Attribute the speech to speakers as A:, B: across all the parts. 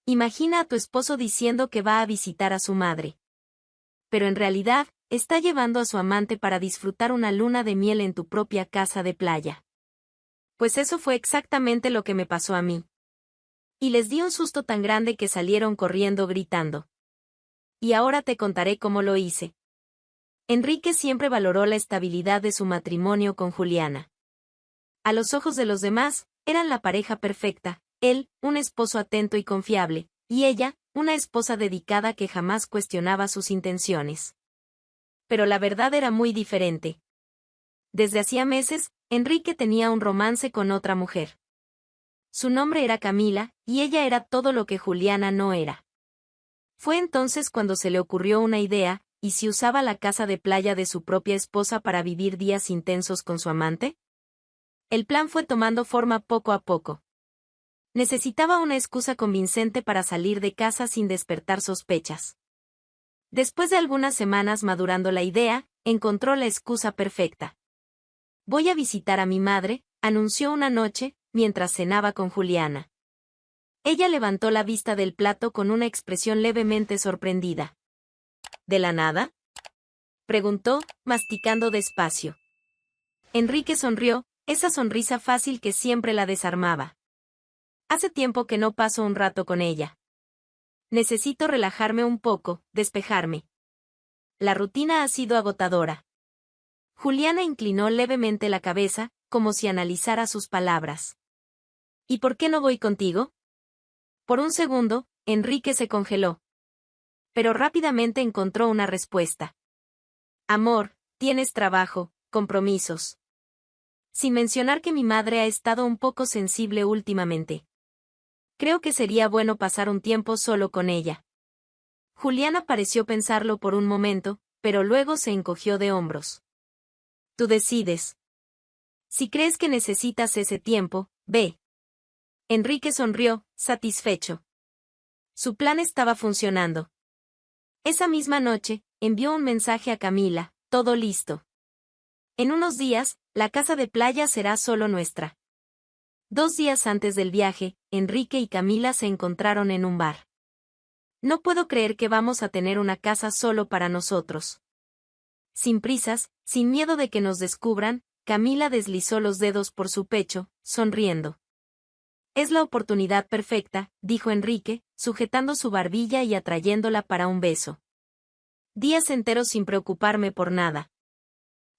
A: Imagina a tu esposo diciendo que va a visitar a su madre. Pero en realidad, está llevando a su amante para disfrutar una luna de miel en tu propia casa de playa. Pues eso fue exactamente lo que me pasó a mí. Y les di un susto tan grande que salieron corriendo gritando. Y ahora te contaré cómo lo hice. Enrique siempre valoró la estabilidad de su matrimonio con Juliana. A los ojos de los demás, eran la pareja perfecta, él, un esposo atento y confiable, y ella, una esposa dedicada que jamás cuestionaba sus intenciones. Pero la verdad era muy diferente. Desde hacía meses, Enrique tenía un romance con otra mujer. Su nombre era Camila, y ella era todo lo que Juliana no era. Fue entonces cuando se le ocurrió una idea, ¿y si usaba la casa de playa de su propia esposa para vivir días intensos con su amante? El plan fue tomando forma poco a poco. Necesitaba una excusa convincente para salir de casa sin despertar sospechas. Después de algunas semanas madurando la idea, encontró la excusa perfecta. Voy a visitar a mi madre, anunció una noche, mientras cenaba con Juliana. Ella levantó la vista del plato con una expresión levemente sorprendida. ¿De la nada?, preguntó, masticando despacio. Enrique sonrió, esa sonrisa fácil que siempre la desarmaba. Hace tiempo que no paso un rato con ella. Necesito relajarme un poco, despejarme. La rutina ha sido agotadora. Juliana inclinó levemente la cabeza, como si analizara sus palabras. ¿Y por qué no voy contigo? Por un segundo, Enrique se congeló. Pero rápidamente encontró una respuesta. Amor, tienes trabajo, compromisos. Sin mencionar que mi madre ha estado un poco sensible últimamente. Creo que sería bueno pasar un tiempo solo con ella. Juliana pareció pensarlo por un momento, pero luego se encogió de hombros. Tú decides. Si crees que necesitas ese tiempo, ve. Enrique sonrió, satisfecho. Su plan estaba funcionando. Esa misma noche, envió un mensaje a Camila, todo listo. En unos días, la casa de playa será solo nuestra. 2 días antes del viaje, Enrique y Camila se encontraron en un bar. No puedo creer que vamos a tener una casa solo para nosotros. Sin prisas, sin miedo de que nos descubran, Camila deslizó los dedos por su pecho, sonriendo. Es la oportunidad perfecta, dijo Enrique, sujetando su barbilla y atrayéndola para un beso. Días enteros sin preocuparme por nada.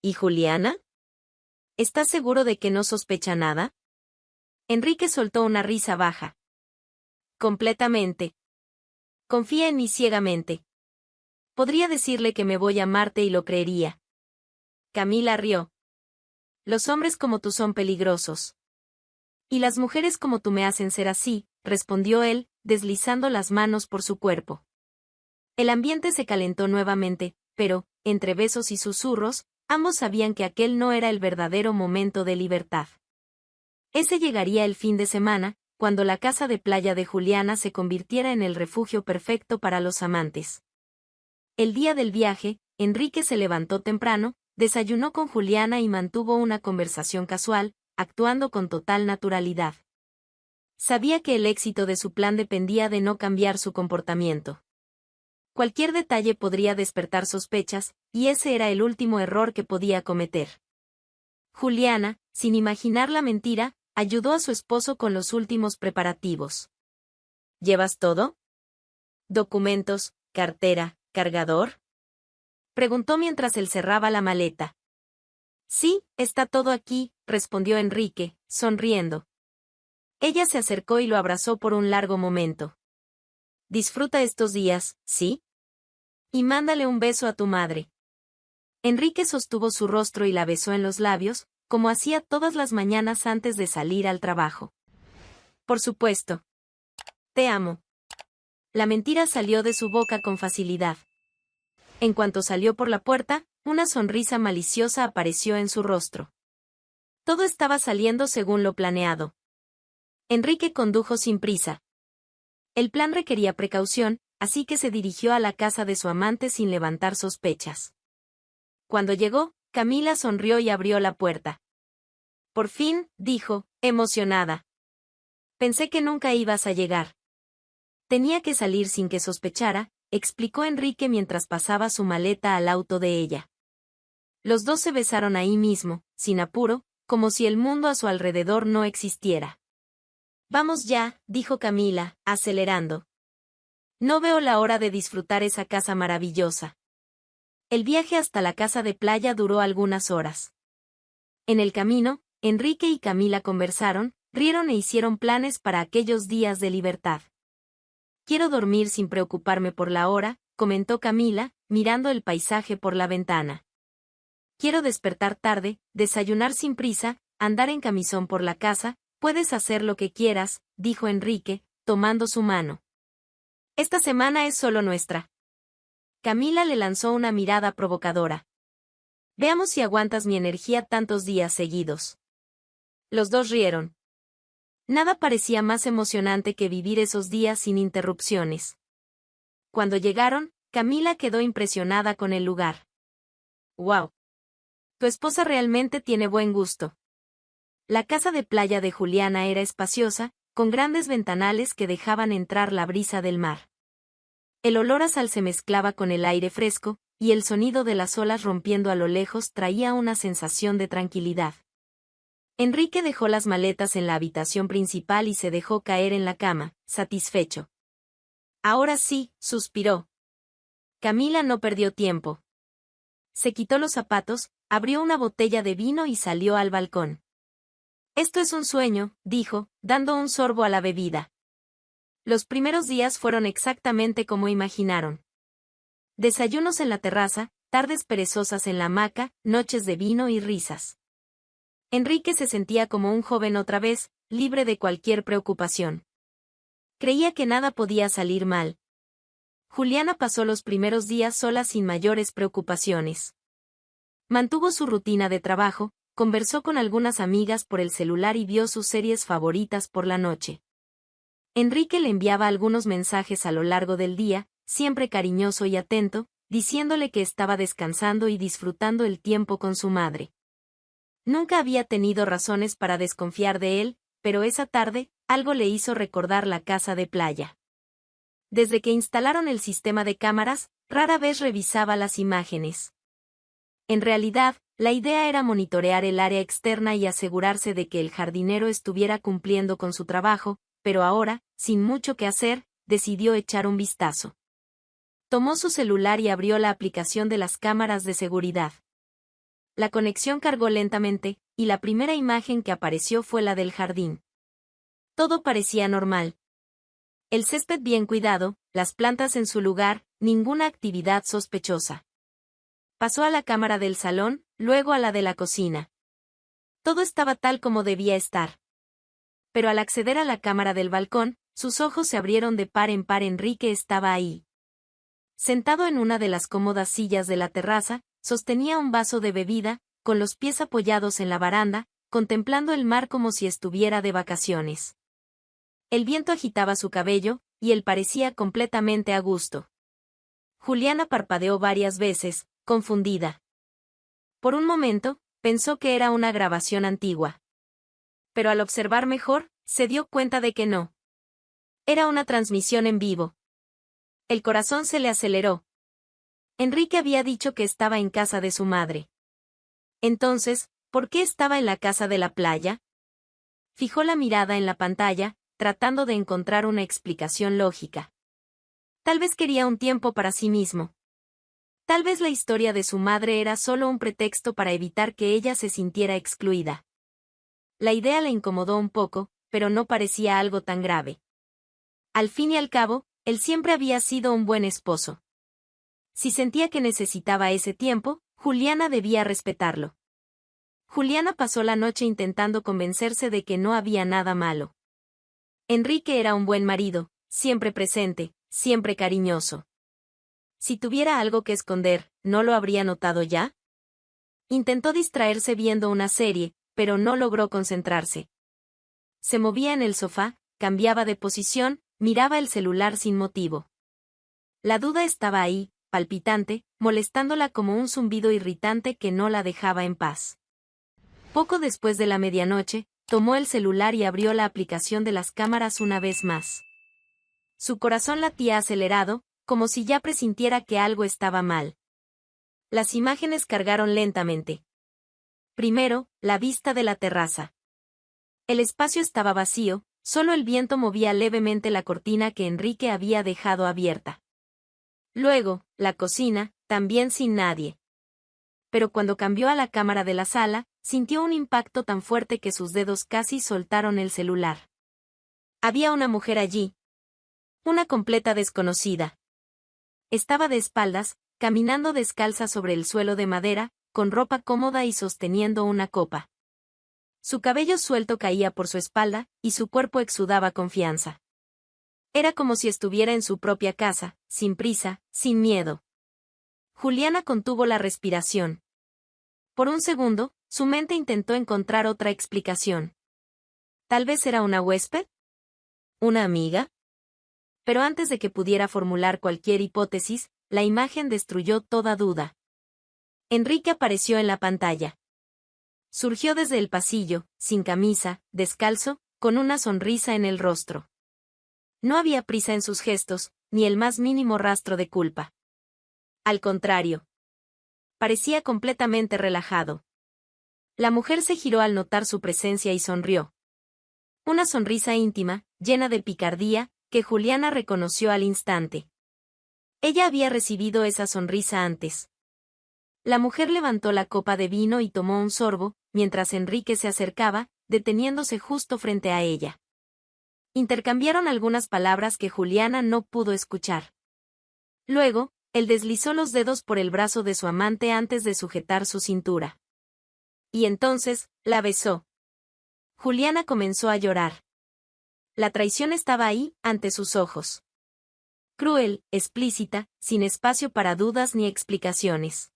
A: ¿Y Juliana? ¿Estás seguro de que no sospecha nada? Enrique soltó una risa baja. Completamente. Confía en mí ciegamente. Podría decirle que me voy a Marte y lo creería. Camila rió. Los hombres como tú son peligrosos. Y las mujeres como tú me hacen ser así, respondió él, deslizando las manos por su cuerpo. El ambiente se calentó nuevamente, pero, entre besos y susurros, ambos sabían que aquel no era el verdadero momento de libertad. Ese llegaría el fin de semana, cuando la casa de playa de Juliana se convirtiera en el refugio perfecto para los amantes. El día del viaje, Enrique se levantó temprano, desayunó con Juliana y mantuvo una conversación casual, actuando con total naturalidad. Sabía que el éxito de su plan dependía de no cambiar su comportamiento. Cualquier detalle podría despertar sospechas, y ese era el último error que podía cometer. Juliana, sin imaginar la mentira, ayudó a su esposo con los últimos preparativos. ¿Llevas todo? ¿Documentos, cartera, cargador? Preguntó mientras él cerraba la maleta. Sí, está todo aquí, respondió Enrique, sonriendo. Ella se acercó y lo abrazó por un largo momento. Disfruta estos días, ¿sí? Y mándale un beso a tu madre. Enrique sostuvo su rostro y la besó en los labios, como hacía todas las mañanas antes de salir al trabajo. Por supuesto. Te amo. La mentira salió de su boca con facilidad. En cuanto salió por la puerta, una sonrisa maliciosa apareció en su rostro. Todo estaba saliendo según lo planeado. Enrique condujo sin prisa. El plan requería precaución, así que se dirigió a la casa de su amante sin levantar sospechas. Cuando llegó, Camila sonrió y abrió la puerta. Por fin, dijo, emocionada. Pensé que nunca ibas a llegar. Tenía que salir sin que sospechara, explicó Enrique mientras pasaba su maleta al auto de ella. Los dos se besaron ahí mismo, sin apuro, como si el mundo a su alrededor no existiera. Vamos ya, dijo Camila, acelerando. No veo la hora de disfrutar esa casa maravillosa. El viaje hasta la casa de playa duró algunas horas. En el camino, Enrique y Camila conversaron, rieron e hicieron planes para aquellos días de libertad. Quiero dormir sin preocuparme por la hora, comentó Camila, mirando el paisaje por la ventana. Quiero despertar tarde, desayunar sin prisa, andar en camisón por la casa, puedes hacer lo que quieras, dijo Enrique, tomando su mano. Esta semana es solo nuestra. Camila le lanzó una mirada provocadora. Veamos si aguantas mi energía tantos días seguidos. Los dos rieron. Nada parecía más emocionante que vivir esos días sin interrupciones. Cuando llegaron, Camila quedó impresionada con el lugar. ¡Wow! Tu esposa realmente tiene buen gusto. La casa de playa de Juliana era espaciosa, con grandes ventanales que dejaban entrar la brisa del mar. El olor a sal se mezclaba con el aire fresco, y el sonido de las olas rompiendo a lo lejos traía una sensación de tranquilidad. Enrique dejó las maletas en la habitación principal y se dejó caer en la cama, satisfecho. Ahora sí, suspiró. Camila no perdió tiempo. Se quitó los zapatos, abrió una botella de vino y salió al balcón. Esto es un sueño, dijo, dando un sorbo a la bebida. Los primeros días fueron exactamente como imaginaron. Desayunos en la terraza, tardes perezosas en la hamaca, noches de vino y risas. Enrique se sentía como un joven otra vez, libre de cualquier preocupación. Creía que nada podía salir mal. Juliana pasó los primeros días sola sin mayores preocupaciones. Mantuvo su rutina de trabajo, conversó con algunas amigas por el celular y vio sus series favoritas por la noche. Enrique le enviaba algunos mensajes a lo largo del día, siempre cariñoso y atento, diciéndole que estaba descansando y disfrutando el tiempo con su madre. Nunca había tenido razones para desconfiar de él, pero esa tarde, algo le hizo recordar la casa de playa. Desde que instalaron el sistema de cámaras, rara vez revisaba las imágenes. En realidad, la idea era monitorear el área externa y asegurarse de que el jardinero estuviera cumpliendo con su trabajo, pero ahora, sin mucho que hacer, decidió echar un vistazo. Tomó su celular y abrió la aplicación de las cámaras de seguridad. La conexión cargó lentamente, y la primera imagen que apareció fue la del jardín. Todo parecía normal. El césped bien cuidado, las plantas en su lugar, ninguna actividad sospechosa. Pasó a la cámara del salón, luego a la de la cocina. Todo estaba tal como debía estar. Pero al acceder a la cámara del balcón, sus ojos se abrieron de par en par. Enrique estaba ahí. Sentado en una de las cómodas sillas de la terraza, sostenía un vaso de bebida, con los pies apoyados en la baranda, contemplando el mar como si estuviera de vacaciones. El viento agitaba su cabello, y él parecía completamente a gusto. Juliana parpadeó varias veces, confundida. Por un momento, pensó que era una grabación antigua. Pero al observar mejor, se dio cuenta de que no. Era una transmisión en vivo. El corazón se le aceleró. Enrique había dicho que estaba en casa de su madre. Entonces, ¿por qué estaba en la casa de la playa? Fijó la mirada en la pantalla, tratando de encontrar una explicación lógica. Tal vez quería un tiempo para sí mismo. Tal vez la historia de su madre era solo un pretexto para evitar que ella se sintiera excluida. La idea le incomodó un poco, pero no parecía algo tan grave. Al fin y al cabo, él siempre había sido un buen esposo. Si sentía que necesitaba ese tiempo, Juliana debía respetarlo. Juliana pasó la noche intentando convencerse de que no había nada malo. Enrique era un buen marido, siempre presente, siempre cariñoso. Si tuviera algo que esconder, ¿no lo habría notado ya? Intentó distraerse viendo una serie, pero no logró concentrarse. Se movía en el sofá, cambiaba de posición, miraba el celular sin motivo. La duda estaba ahí, palpitante, molestándola como un zumbido irritante que no la dejaba en paz. Poco después de la medianoche, tomó el celular y abrió la aplicación de las cámaras una vez más. Su corazón latía acelerado, como si ya presintiera que algo estaba mal. Las imágenes cargaron lentamente. Primero, la vista de la terraza. El espacio estaba vacío, solo el viento movía levemente la cortina que Enrique había dejado abierta. Luego, la cocina, también sin nadie. Pero cuando cambió a la cámara de la sala, sintió un impacto tan fuerte que sus dedos casi soltaron el celular. Había una mujer allí. Una completa desconocida. Estaba de espaldas, caminando descalza sobre el suelo de madera, con ropa cómoda y sosteniendo una copa. Su cabello suelto caía por su espalda, y su cuerpo exudaba confianza. Era como si estuviera en su propia casa, sin prisa, sin miedo. Juliana contuvo la respiración. Por un segundo, su mente intentó encontrar otra explicación. ¿Tal vez era una huésped? ¿Una amiga? Pero antes de que pudiera formular cualquier hipótesis, la imagen destruyó toda duda. Enrique apareció en la pantalla. Surgió desde el pasillo, sin camisa, descalzo, con una sonrisa en el rostro. No había prisa en sus gestos, ni el más mínimo rastro de culpa. Al contrario. Parecía completamente relajado. La mujer se giró al notar su presencia y sonrió. Una sonrisa íntima, llena de picardía, que Juliana reconoció al instante. Ella había recibido esa sonrisa antes. La mujer levantó la copa de vino y tomó un sorbo, mientras Enrique se acercaba, deteniéndose justo frente a ella. Intercambiaron algunas palabras que Juliana no pudo escuchar. Luego, él deslizó los dedos por el brazo de su amante antes de sujetar su cintura. Y entonces, la besó. Juliana comenzó a llorar. La traición estaba ahí, ante sus ojos. Cruel, explícita, sin espacio para dudas ni explicaciones.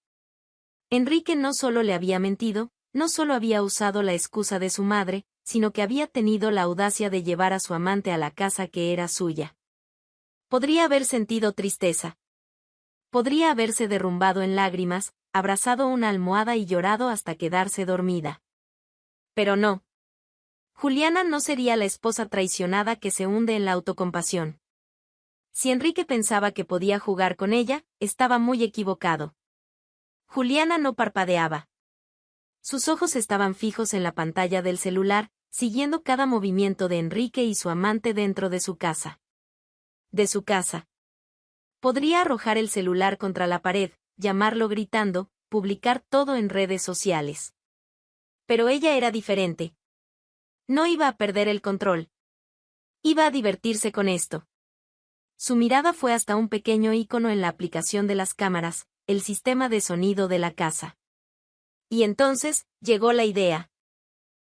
A: Enrique no solo le había mentido, no solo había usado la excusa de su madre, sino que había tenido la audacia de llevar a su amante a la casa que era suya. Podría haber sentido tristeza. Podría haberse derrumbado en lágrimas, abrazado una almohada y llorado hasta quedarse dormida. Pero no. Juliana no sería la esposa traicionada que se hunde en la autocompasión. Si Enrique pensaba que podía jugar con ella, estaba muy equivocado. Juliana no parpadeaba. Sus ojos estaban fijos en la pantalla del celular, siguiendo cada movimiento de Enrique y su amante dentro de su casa. De su casa. Podría arrojar el celular contra la pared, llamarlo gritando, publicar todo en redes sociales. Pero ella era diferente. No iba a perder el control. Iba a divertirse con esto. Su mirada fue hasta un pequeño icono en la aplicación de las cámaras, el sistema de sonido de la casa. Y entonces, llegó la idea.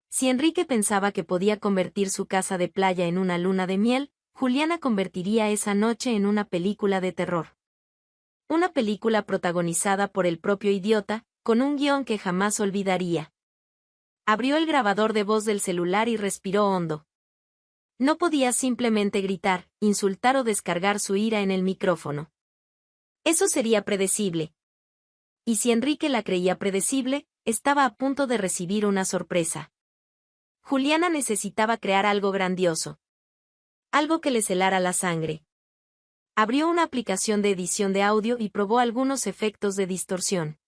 A: Si Enrique pensaba que podía convertir su casa de playa en una luna de miel, Juliana convertiría esa noche en una película de terror. Una película protagonizada por el propio idiota, con un guión que jamás olvidaría. Abrió el grabador de voz del celular y respiró hondo. No podía simplemente gritar, insultar o descargar su ira en el micrófono. Eso sería predecible. Y si Enrique la creía predecible, estaba a punto de recibir una sorpresa. Juliana necesitaba crear algo grandioso. Algo que le celara la sangre. Abrió una aplicación de edición de audio y probó algunos efectos de distorsión.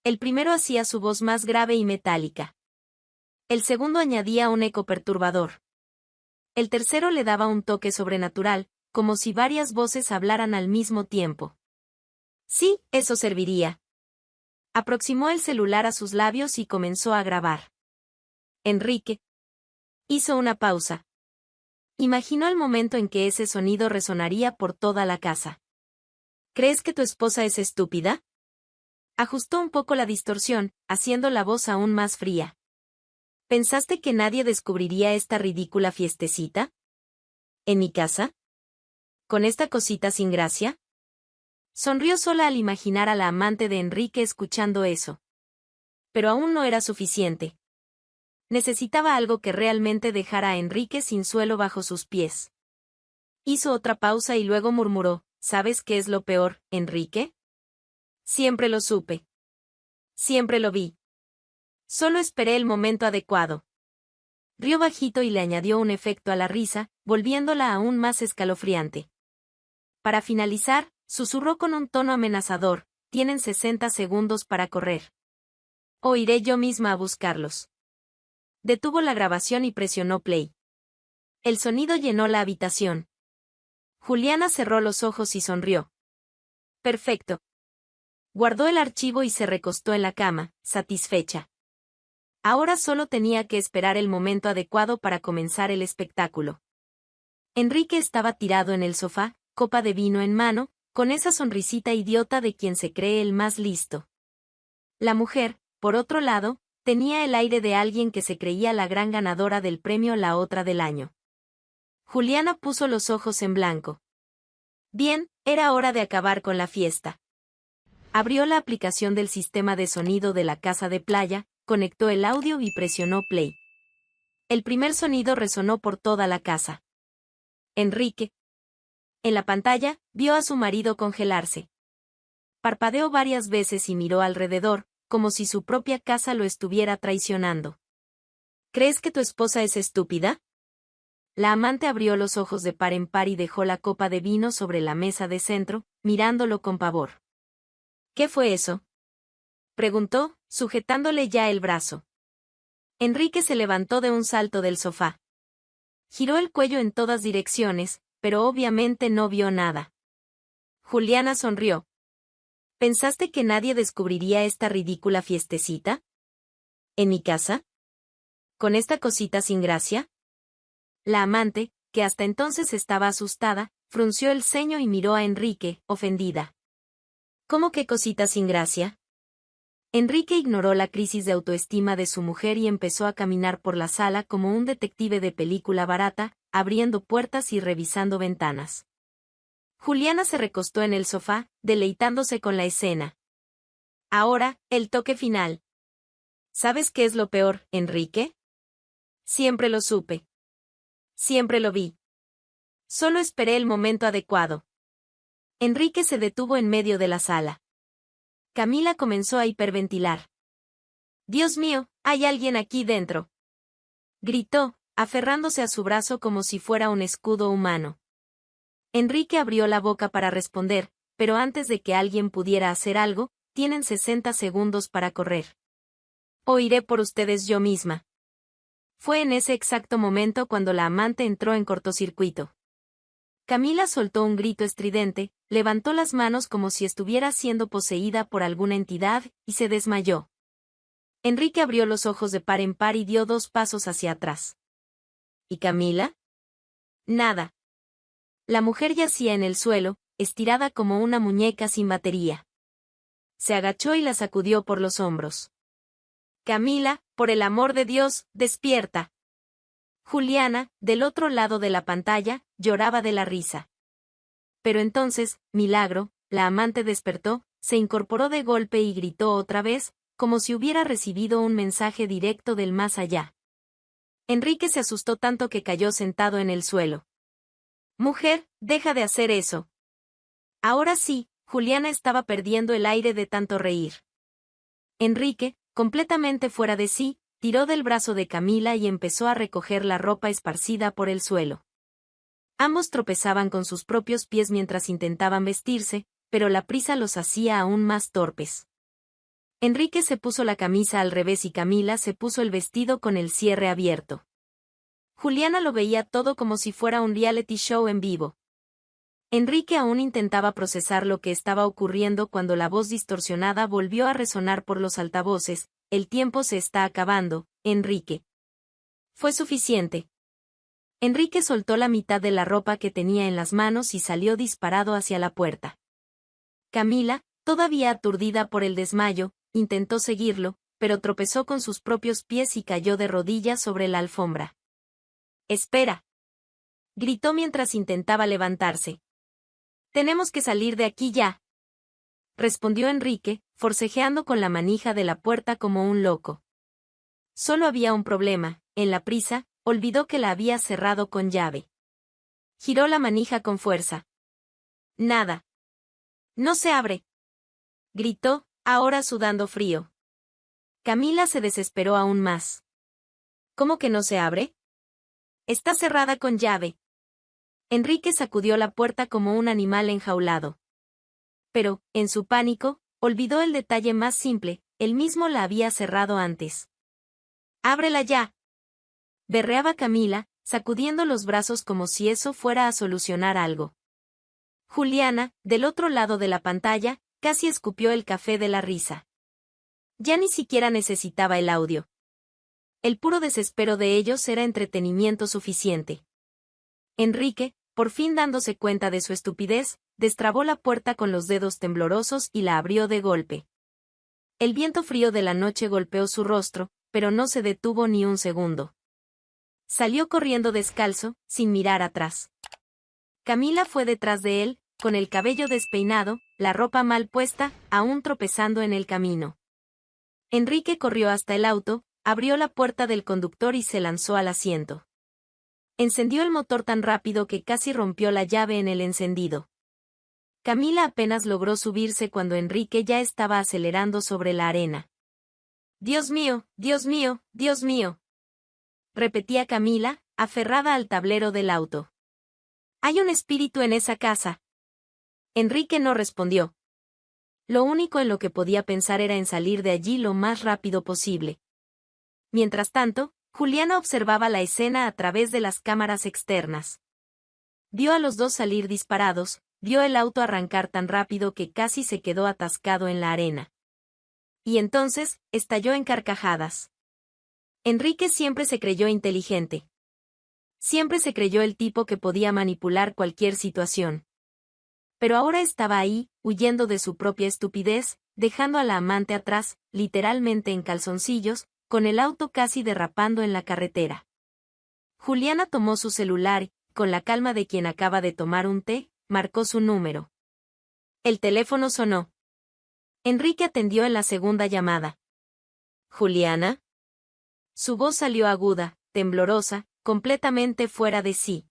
A: El primero hacía su voz más grave y metálica. El segundo añadía un eco perturbador. El tercero le daba un toque sobrenatural, como si varias voces hablaran al mismo tiempo. Sí, eso serviría. Aproximó el celular a sus labios y comenzó a grabar. Enrique hizo una pausa. Imaginó el momento en que ese sonido resonaría por toda la casa. ¿Crees que tu esposa es estúpida? Ajustó un poco la distorsión, haciendo la voz aún más fría. ¿Pensaste que nadie descubriría esta ridícula fiestecita? ¿En mi casa? ¿Con esta cosita sin gracia? Sonrió sola al imaginar a la amante de Enrique escuchando eso. Pero aún no era suficiente. Necesitaba algo que realmente dejara a Enrique sin suelo bajo sus pies. Hizo otra pausa y luego murmuró, ¿sabes qué es lo peor, Enrique? Siempre lo supe. Siempre lo vi. Solo esperé el momento adecuado. rió bajito y le añadió un efecto a la risa, volviéndola aún más escalofriante. Para finalizar, susurró con un tono amenazador, tienen 60 segundos para correr. O iré yo misma a buscarlos. Detuvo la grabación y presionó play. El sonido llenó la habitación. Juliana cerró los ojos y sonrió. Perfecto. Guardó el archivo y se recostó en la cama, satisfecha. Ahora solo tenía que esperar el momento adecuado para comenzar el espectáculo. Enrique estaba tirado en el sofá, copa de vino en mano, con esa sonrisita idiota de quien se cree el más listo. La mujer, por otro lado, tenía el aire de alguien que se creía la gran ganadora del premio La Otra del año. Juliana puso los ojos en blanco. Bien, era hora de acabar con la fiesta. Abrió la aplicación del sistema de sonido de la casa de playa, conectó el audio y presionó play. El primer sonido resonó por toda la casa. Enrique. En la pantalla, vio a su marido congelarse. Parpadeó varias veces y miró alrededor, como si su propia casa lo estuviera traicionando. ¿Crees que tu esposa es estúpida? La amante abrió los ojos de par en par y dejó la copa de vino sobre la mesa de centro, mirándolo con pavor. ¿Qué fue eso? Preguntó, sujetándole ya el brazo. Enrique se levantó de un salto del sofá. Giró el cuello en todas direcciones, pero obviamente no vio nada. Juliana sonrió. ¿Pensaste que nadie descubriría esta ridícula fiestecita? ¿En mi casa? ¿Con esta cosita sin gracia? La amante, que hasta entonces estaba asustada, frunció el ceño y miró a Enrique, ofendida. ¿Cómo que cosita sin gracia? Enrique ignoró la crisis de autoestima de su mujer y empezó a caminar por la sala como un detective de película barata, abriendo puertas y revisando ventanas. Juliana se recostó en el sofá, deleitándose con la escena. Ahora, el toque final. ¿Sabes qué es lo peor, Enrique? Siempre lo supe. Siempre lo vi. Solo esperé el momento adecuado. Enrique se detuvo en medio de la sala. Camila comenzó a hiperventilar. Dios mío, hay alguien aquí dentro. Gritó, aferrándose a su brazo como si fuera un escudo humano. Enrique abrió la boca para responder, pero antes de que alguien pudiera hacer algo, tienen 60 segundos para correr. O iré por ustedes yo misma. Fue en ese exacto momento cuando la amante entró en cortocircuito. Camila soltó un grito estridente, levantó las manos como si estuviera siendo poseída por alguna entidad, y se desmayó. Enrique abrió los ojos de par en par y dio 2 pasos hacia atrás. ¿Y Camila? Nada. La mujer yacía en el suelo, estirada como una muñeca sin batería. Se agachó y la sacudió por los hombros. Camila, por el amor de Dios, despierta. Juliana, del otro lado de la pantalla, lloraba de la risa. Pero entonces, milagro, la amante despertó, se incorporó de golpe y gritó otra vez, como si hubiera recibido un mensaje directo del más allá. Enrique se asustó tanto que cayó sentado en el suelo. Mujer, deja de hacer eso. Ahora sí, Juliana estaba perdiendo el aire de tanto reír. Enrique, completamente fuera de sí, tiró del brazo de Camila y empezó a recoger la ropa esparcida por el suelo. Ambos tropezaban con sus propios pies mientras intentaban vestirse, pero la prisa los hacía aún más torpes. Enrique se puso la camisa al revés y Camila se puso el vestido con el cierre abierto. Juliana lo veía todo como si fuera un reality show en vivo. Enrique aún intentaba procesar lo que estaba ocurriendo cuando la voz distorsionada volvió a resonar por los altavoces. El tiempo se está acabando, Enrique. Fue suficiente. Enrique soltó la mitad de la ropa que tenía en las manos y salió disparado hacia la puerta. Camila, todavía aturdida por el desmayo, intentó seguirlo, pero tropezó con sus propios pies y cayó de rodillas sobre la alfombra. ¡Espera! Gritó mientras intentaba levantarse. Tenemos que salir de aquí ya. Respondió Enrique, forcejeando con la manija de la puerta como un loco. Solo había un problema, en la prisa, olvidó que la había cerrado con llave. Giró la manija con fuerza. Nada. No se abre. Gritó, ahora sudando frío. Camila se desesperó aún más. ¿Cómo que no se abre? Está cerrada con llave. Enrique sacudió la puerta como un animal enjaulado. Pero, en su pánico, olvidó el detalle más simple, él mismo la había cerrado antes. ¡Ábrela ya! Berreaba Camila, sacudiendo los brazos como si eso fuera a solucionar algo. Juliana, del otro lado de la pantalla, casi escupió el café de la risa. Ya ni siquiera necesitaba el audio. El puro desespero de ellos era entretenimiento suficiente. Enrique, por fin dándose cuenta de su estupidez, destrabó la puerta con los dedos temblorosos y la abrió de golpe. El viento frío de la noche golpeó su rostro, pero no se detuvo ni un segundo. Salió corriendo descalzo, sin mirar atrás. Camila fue detrás de él, con el cabello despeinado, la ropa mal puesta, aún tropezando en el camino. Enrique corrió hasta el auto, abrió la puerta del conductor y se lanzó al asiento. Encendió el motor tan rápido que casi rompió la llave en el encendido. Camila apenas logró subirse cuando Enrique ya estaba acelerando sobre la arena. «Dios mío, Dios mío, Dios mío», repetía Camila, aferrada al tablero del auto. «Hay un espíritu en esa casa». Enrique no respondió. Lo único en lo que podía pensar era en salir de allí lo más rápido posible. Mientras tanto, Juliana observaba la escena a través de las cámaras externas. Vio a los dos salir disparados, vio el auto arrancar tan rápido que casi se quedó atascado en la arena. Y entonces, estalló en carcajadas. Enrique siempre se creyó inteligente. Siempre se creyó el tipo que podía manipular cualquier situación. Pero ahora estaba ahí, huyendo de su propia estupidez, dejando a la amante atrás, literalmente en calzoncillos, con el auto casi derrapando en la carretera. Juliana tomó su celular y, con la calma de quien acaba de tomar un té, marcó su número. El teléfono sonó. Enrique atendió en la segunda llamada. «¿Juliana?» Su voz salió aguda, temblorosa, completamente fuera de sí.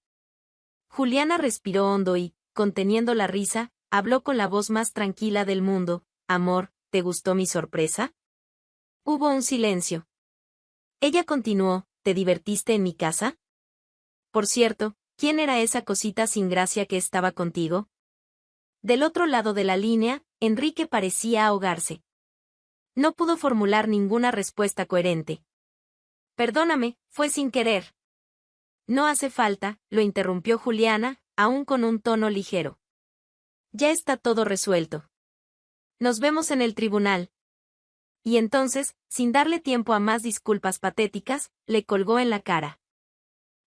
A: Juliana respiró hondo y, conteniendo la risa, habló con la voz más tranquila del mundo. «Amor, ¿te gustó mi sorpresa?» Hubo un silencio. Ella continuó, «¿Te divertiste en mi casa? Por cierto, ¿quién era esa cosita sin gracia que estaba contigo?» Del otro lado de la línea, Enrique parecía ahogarse. No pudo formular ninguna respuesta coherente. «Perdóname, fue sin querer». «No hace falta», lo interrumpió Juliana, aún con un tono ligero. «Ya está todo resuelto. Nos vemos en el tribunal». Y entonces, sin darle tiempo a más disculpas patéticas, le colgó en la cara.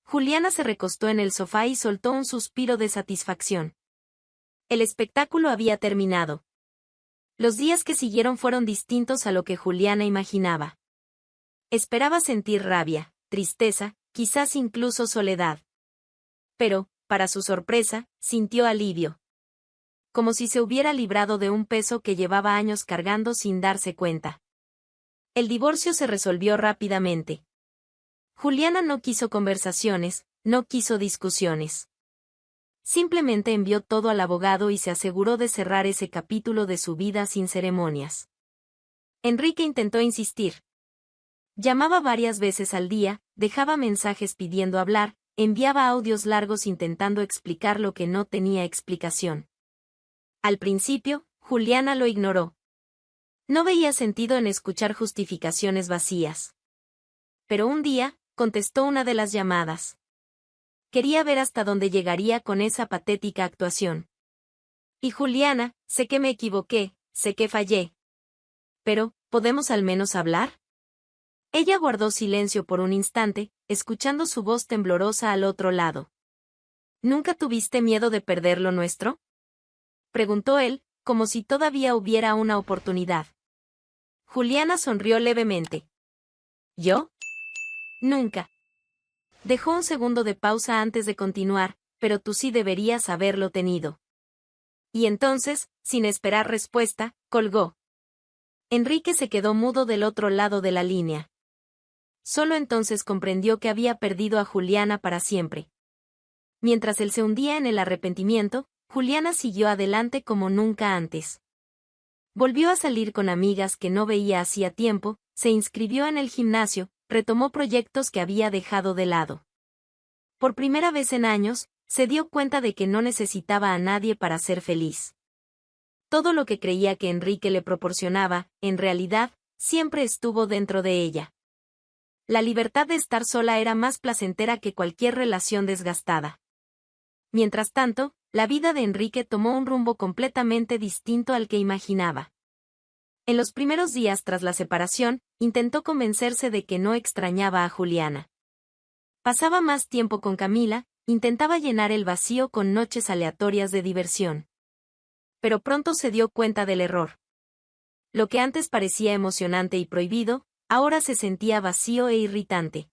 A: Juliana se recostó en el sofá y soltó un suspiro de satisfacción. El espectáculo había terminado. Los días que siguieron fueron distintos a lo que Juliana imaginaba. Esperaba sentir rabia, tristeza, quizás incluso soledad. Pero, para su sorpresa, sintió alivio. Como si se hubiera librado de un peso que llevaba años cargando sin darse cuenta. El divorcio se resolvió rápidamente. Juliana no quiso conversaciones, no quiso discusiones. Simplemente envió todo al abogado y se aseguró de cerrar ese capítulo de su vida sin ceremonias. Enrique intentó insistir. Llamaba varias veces al día, dejaba mensajes pidiendo hablar, enviaba audios largos intentando explicar lo que no tenía explicación. Al principio, Juliana lo ignoró. No veía sentido en escuchar justificaciones vacías. Pero un día, contestó una de las llamadas. Quería ver hasta dónde llegaría con esa patética actuación. Y Juliana, sé que me equivoqué, sé que fallé. Pero, ¿podemos al menos hablar? Ella guardó silencio por un instante, escuchando su voz temblorosa al otro lado. ¿Nunca tuviste miedo de perder lo nuestro?, preguntó él, como si todavía hubiera una oportunidad. Juliana sonrió levemente. ¿Yo? Nunca. Dejó un segundo de pausa antes de continuar, pero tú sí deberías haberlo tenido. Y entonces, sin esperar respuesta, colgó. Enrique se quedó mudo del otro lado de la línea. Solo entonces comprendió que había perdido a Juliana para siempre. Mientras él se hundía en el arrepentimiento, Juliana siguió adelante como nunca antes. Volvió a salir con amigas que no veía hacía tiempo, se inscribió en el gimnasio, retomó proyectos que había dejado de lado. Por primera vez en años, se dio cuenta de que no necesitaba a nadie para ser feliz. Todo lo que creía que Enrique le proporcionaba, en realidad, siempre estuvo dentro de ella. La libertad de estar sola era más placentera que cualquier relación desgastada. Mientras tanto, la vida de Enrique tomó un rumbo completamente distinto al que imaginaba. En los primeros días tras la separación, intentó convencerse de que no extrañaba a Juliana. Pasaba más tiempo con Camila, intentaba llenar el vacío con noches aleatorias de diversión. Pero pronto se dio cuenta del error. Lo que antes parecía emocionante y prohibido, ahora se sentía vacío e irritante.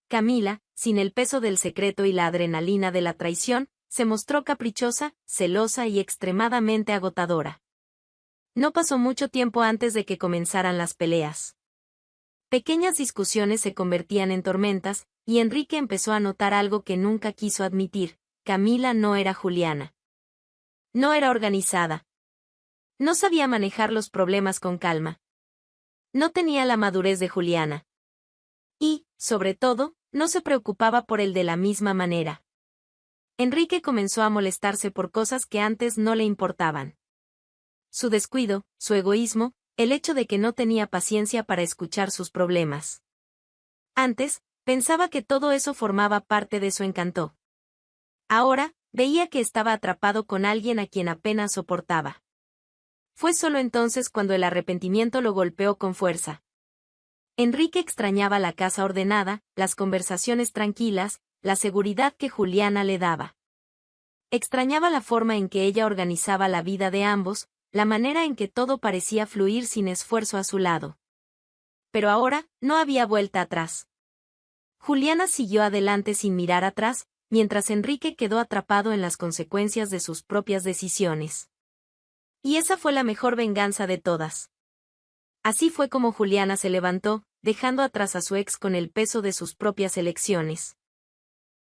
A: Camila, sin el peso del secreto y la adrenalina de la traición, se mostró caprichosa, celosa y extremadamente agotadora. No pasó mucho tiempo antes de que comenzaran las peleas. Pequeñas discusiones se convertían en tormentas, y Enrique empezó a notar algo que nunca quiso admitir: Camila no era Juliana. No era organizada. No sabía manejar los problemas con calma. No tenía la madurez de Juliana. Y, sobre todo, no se preocupaba por él de la misma manera. Enrique comenzó a molestarse por cosas que antes no le importaban. Su descuido, su egoísmo, el hecho de que no tenía paciencia para escuchar sus problemas. Antes, pensaba que todo eso formaba parte de su encanto. Ahora, veía que estaba atrapado con alguien a quien apenas soportaba. Fue solo entonces cuando el arrepentimiento lo golpeó con fuerza. Enrique extrañaba la casa ordenada, las conversaciones tranquilas, la seguridad que Juliana le daba. Extrañaba la forma en que ella organizaba la vida de ambos, la manera en que todo parecía fluir sin esfuerzo a su lado. Pero ahora, no había vuelta atrás. Juliana siguió adelante sin mirar atrás, mientras Enrique quedó atrapado en las consecuencias de sus propias decisiones. Y esa fue la mejor venganza de todas. Así fue como Juliana se levantó, dejando atrás a su ex con el peso de sus propias elecciones.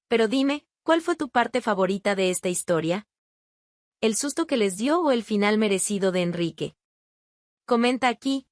A: Pero dime, ¿cuál fue tu parte favorita de esta historia? ¿El susto que les dio o el final merecido de Enrique? Comenta aquí,